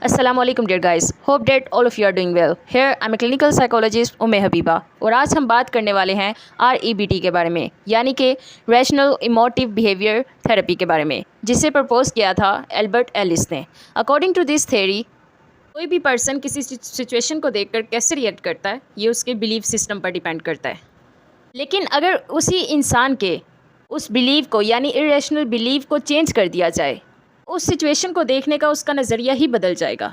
Assalamu alaikum dear guys. Hope that all of you are doing well. Here I'm a clinical psychologist Umme Habiba और आज हम बात करने वाले हैं REBT के बारे में, यानी कि रैशनल इमोटिव बिहेवियर थेरेपी के बारे में, जिसे प्रपोज किया था एल्बर्ट एलिस ने। अकॉर्डिंग टू दिस थ्योरी, कोई भी पर्सन किसी सिचुएशन को देखकर कैसे रिएक्ट करता है ये उसके बिलीफ सिस्टम पर डिपेंड करता है। लेकिन अगर उसी इंसान के उस बिलीव को यानी इरेशनल बिलीव को चेंज कर दिया जाए, उस सिचुएशन को देखने का उसका नज़रिया ही बदल जाएगा।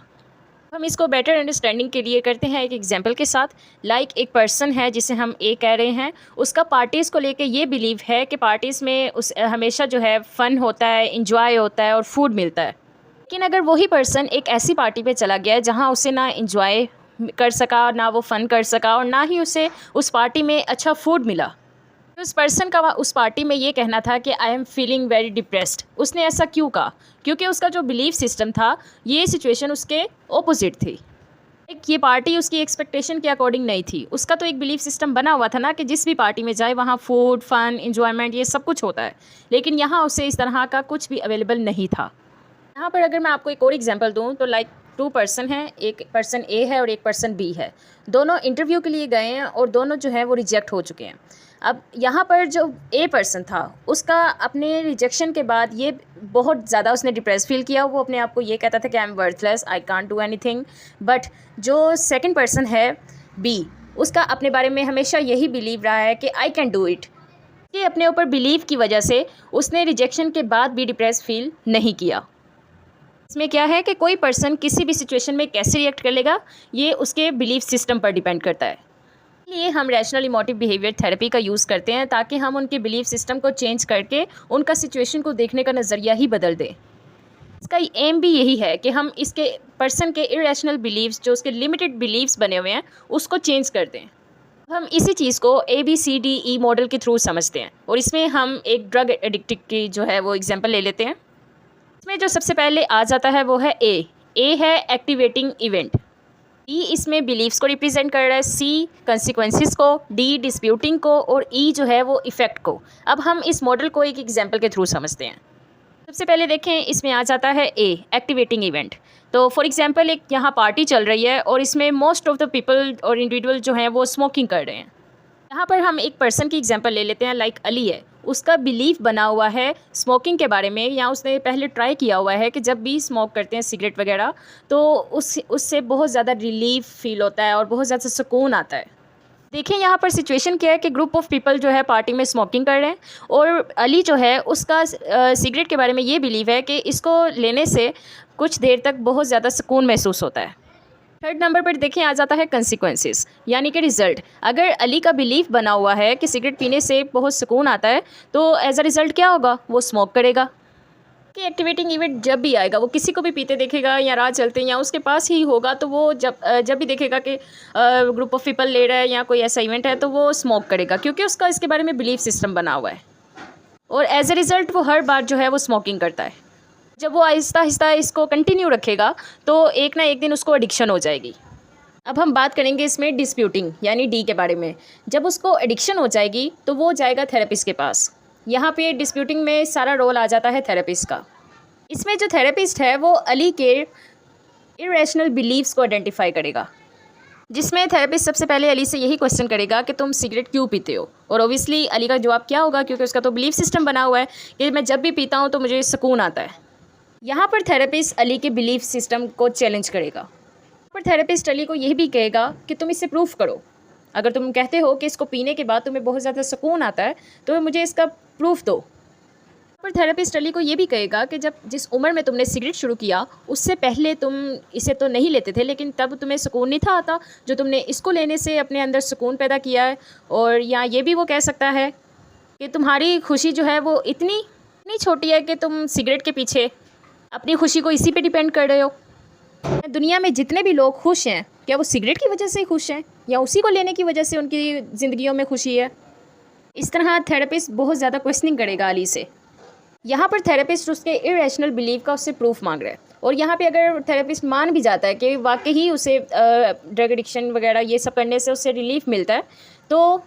हम इसको बेटर अंडरस्टैंडिंग के लिए करते हैं एक एग्जांपल के साथ। एक पर्सन है जिसे हम ए कह रहे हैं, उसका पार्टीज़ को लेके ये बिलीव है कि पार्टीज़ में उस हमेशा जो है फ़न होता है, इंजॉय होता है और फूड मिलता है। लेकिन अगर वही पर्सन एक ऐसी पार्टी पे चला गया है जहाँ उसे ना इंजॉय कर सका, ना वो फ़न कर सका और ना ही उसे उस पार्टी में अच्छा फूड मिला, तो उस पर्सन का उस पार्टी में ये कहना था कि I am feeling very depressed. उसने ऐसा क्यों कहा? क्योंकि उसका जो बिलीफ सिस्टम था, ये सिचुएशन उसके ऑपोजिट थी। ये पार्टी उसकी एक्सपेक्टेशन के अकॉर्डिंग नहीं थी। उसका तो एक बिलीफ सिस्टम बना हुआ था ना कि जिस भी पार्टी में जाए वहाँ फूड, फन, इंजॉयमेंट ये सब कुछ होता है, लेकिन यहाँ उसे इस तरह का कुछ भी अवेलेबल नहीं था। यहाँ पर अगर मैं आपको एक और एग्जांपल दूँ तो टू पर्सन हैं, एक पर्सन ए है और एक पर्सन बी है। दोनों इंटरव्यू के लिए गए हैं और दोनों जो है वो रिजेक्ट हो चुके हैं। अब यहाँ पर जो ए पर्सन था, उसका अपने रिजेक्शन के बाद ये बहुत ज़्यादा उसने डिप्रेस फील किया। वो अपने आप को ये कहता था कि I am worthless, I can't do anything. But जो सेकंड पर्सन है बी, उसका अपने बारे में हमेशा यही बिलीव रहा है कि आई कैन डू इट। ये अपने ऊपर बिलीव की वजह से उसने रिजेक्शन के बाद भी डिप्रेस फील नहीं किया। इसमें क्या है कि कोई पर्सन किसी भी सिचुएशन में कैसे रिएक्ट कर लेगा, ये उसके बिलीफ सिस्टम पर डिपेंड करता है। इसलिए हम रैशनल इमोटिव बिहेवियर थेरेपी का यूज़ करते हैं ताकि हम उनके बिलीफ सिस्टम को चेंज करके उनका सिचुएशन को देखने का नज़रिया ही बदल दें। इसका एम भी यही है कि हम इसके पर्सन के इरेशनल बिलीव्स, जो उसके लिमिटेड बिलीव्स बने हुए हैं, उसको चेंज कर दें। हम इसी चीज़ को ABCDE मॉडल के थ्रू समझते हैं और इसमें हम एक ड्रग एडिक्ट की जो है वो एग्जाम्पल ले लेते हैं। इसमें जो सबसे पहले आ जाता है वो है ए है एक्टिवेटिंग इवेंट, ई इसमें बिलीव्स को रिप्रेजेंट कर रहा है, सी कंसिक्वेंसेस को, डी डिस्प्यूटिंग को और ई जो है वो इफ़ेक्ट को। अब हम इस मॉडल को एक एग्जांपल के थ्रू समझते हैं। सबसे पहले देखें, इसमें आ जाता है ए एक्टिवेटिंग इवेंट। तो फॉर एग्जांपल एक यहाँ पार्टी चल रही है और इसमें मोस्ट ऑफ द पीपल और इंडिविजुअल जो हैं वो स्मोकिंग कर रहे हैं। यहाँ पर हम एक पर्सन की एग्जांपल ले लेते हैं, अली है। उसका बिलीफ बना हुआ है स्मोकिंग के बारे में, या उसने पहले ट्राई किया हुआ है कि जब भी स्मोक करते हैं सिगरेट वगैरह तो उससे बहुत ज़्यादा रिलीफ फील होता है और बहुत ज़्यादा सुकून आता है। देखें यहाँ पर सिचुएशन क्या है कि ग्रुप ऑफ पीपल जो है पार्टी में स्मोकिंग कर रहे हैं और अली जो है उसका सिगरेट के बारे में ये बिलीव है कि इसको लेने से कुछ देर तक बहुत ज़्यादा सुकून महसूस होता है। थर्ड नंबर पर देखें आ जाता है कंसिक्वेंसेस, यानी कि रिज़ल्ट। अगर अली का बिलीफ बना हुआ है कि सिगरेट पीने से बहुत सुकून आता है, तो एज अ रिज़ल्ट क्या होगा? वो स्मोक करेगा। कि एक्टिवेटिंग इवेंट जब भी आएगा, वो किसी को भी पीते देखेगा या राह चलते या उसके पास ही होगा, तो वो जब भी देखेगा कि ग्रुप ऑफ पीपल ले रहा है या कोई ऐसा इवेंट है, तो वो स्मोक करेगा, क्योंकि उसका इसके बारे में बिलीफ सिस्टम बना हुआ है। और एज अ रिज़ल्ट वो हर बार जो है वो स्मोकिंग करता है। जब वो आहिस्ता आहिस्ता इसको कंटिन्यू रखेगा तो एक ना एक दिन उसको एडिक्शन हो जाएगी। अब हम बात करेंगे इसमें डिस्प्यूटिंग यानी डी के बारे में। जब उसको एडिक्शन हो जाएगी तो वो जाएगा थेरेपिस्ट के पास। यहाँ पे डिस्प्यूटिंग में सारा रोल आ जाता है थेरेपिस्ट का। इसमें जो थेरेपिस्ट है वो अली के इरेशनल बिलीव्स को आइडेंटिफाई करेगा, जिसमें थेरेपिस्ट सबसे पहले अली से यही क्वेश्चन करेगा कि तुम सिगरेट क्यों पीते हो। और ओबियसली अली का जवाब क्या होगा, क्योंकि उसका तो बिलीफ सिस्टम बना हुआ है कि मैं जब भी पीता हूँ तो मुझे सुकून आता है। यहाँ पर थेरेपिस्ट अली के बिलीफ सिस्टम को चैलेंज करेगा। पर थेरेपिस्ट अली को यह भी कहेगा कि तुम इसे प्रूफ करो। अगर तुम कहते हो कि इसको पीने के बाद तुम्हें बहुत ज़्यादा सुकून आता है, तो मुझे इसका प्रूफ दो। पर थेरेपिस्ट अली को ये भी कहेगा कि जिस उम्र में तुमने सिगरेट शुरू किया, उससे पहले तुम इसे तो नहीं लेते थे, लेकिन तब तुम्हें सुकून नहीं था आता, जो तुमने इसको लेने से अपने अंदर सुकून पैदा किया है। और या ये भी वो कह सकता है कि तुम्हारी खुशी जो है वो इतनी छोटी है कि तुम सिगरेट के पीछे अपनी खुशी को इसी पे डिपेंड कर रहे हो। दुनिया में जितने भी लोग खुश हैं, क्या वो सिगरेट की वजह से खुश हैं या उसी को लेने की वजह से उनकी ज़िंदगियों में खुशी है? इस तरह थेरेपिस्ट बहुत ज़्यादा क्वेश्चनिंग करेगा अली से। यहाँ पर थेरेपिस्ट उसके इरेशनल बिलीव का उससे प्रूफ मांग रहा है। और यहाँ पे अगर थेरेपिस्ट मान भी जाता है कि वाकई ही उसे ड्रग एडिक्शन वगैरह ये सब करने से उससे रिलीफ मिलता है, तो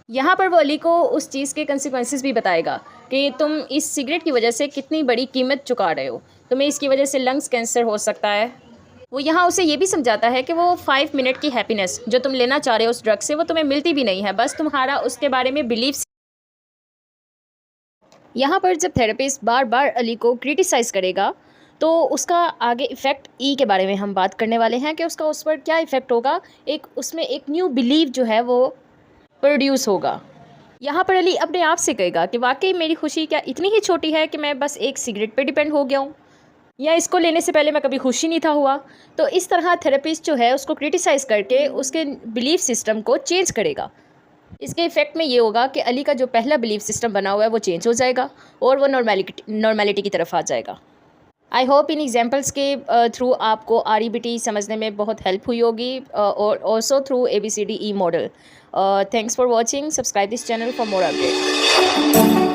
यहाँ पर वो अली को उस चीज़ के कंसिक्वेंसेस भी बताएगा कि तुम इस सिगरेट की वजह से कितनी बड़ी कीमत चुका रहे हो। तुम्हें इसकी वजह से लंग्स कैंसर हो सकता है, वो यहाँ उसे ये भी समझाता है कि वो 5 मिनट की हैप्पीनेस जो तुम लेना चाह रहे हो उस ड्रग से, वो तुम्हें मिलती भी नहीं है, बस तुम्हारा उसके बारे में बिलीफ। यहाँ पर जब थेरेपिस्ट बार बार अली को क्रिटिसाइज़ करेगा तो उसका आगे इफ़ेक्ट ई के बारे में हम बात करने वाले हैं कि उसका उस पर क्या इफ़ेक्ट होगा। एक उसमें एक न्यू बिलीव जो है वो प्रोड्यूस होगा। यहाँ पर अली अपने आप से कहेगा कि वाकई मेरी खुशी क्या इतनी ही छोटी है कि मैं बस एक सिगरेट पे डिपेंड हो गया हूँ, या इसको लेने से पहले मैं कभी खुश ही नहीं था हुआ। तो इस तरह थेरेपिस्ट जो है उसको क्रिटिसाइज़ करके उसके बिलीफ सिस्टम को चेंज करेगा। इसके इफ़ेक्ट में ये होगा कि अली का जो पहला बिलीफ सिस्टम बना हुआ है वो चेंज हो जाएगा और वो नॉर्मेलिटी की तरफ आ जाएगा। आई होप इन एग्जाम्पल्स के थ्रू आपको REBT समझने में बहुत हेल्प हुई होगी, और also through ABCDE model. Thanks for watching, subscribe this channel for more update.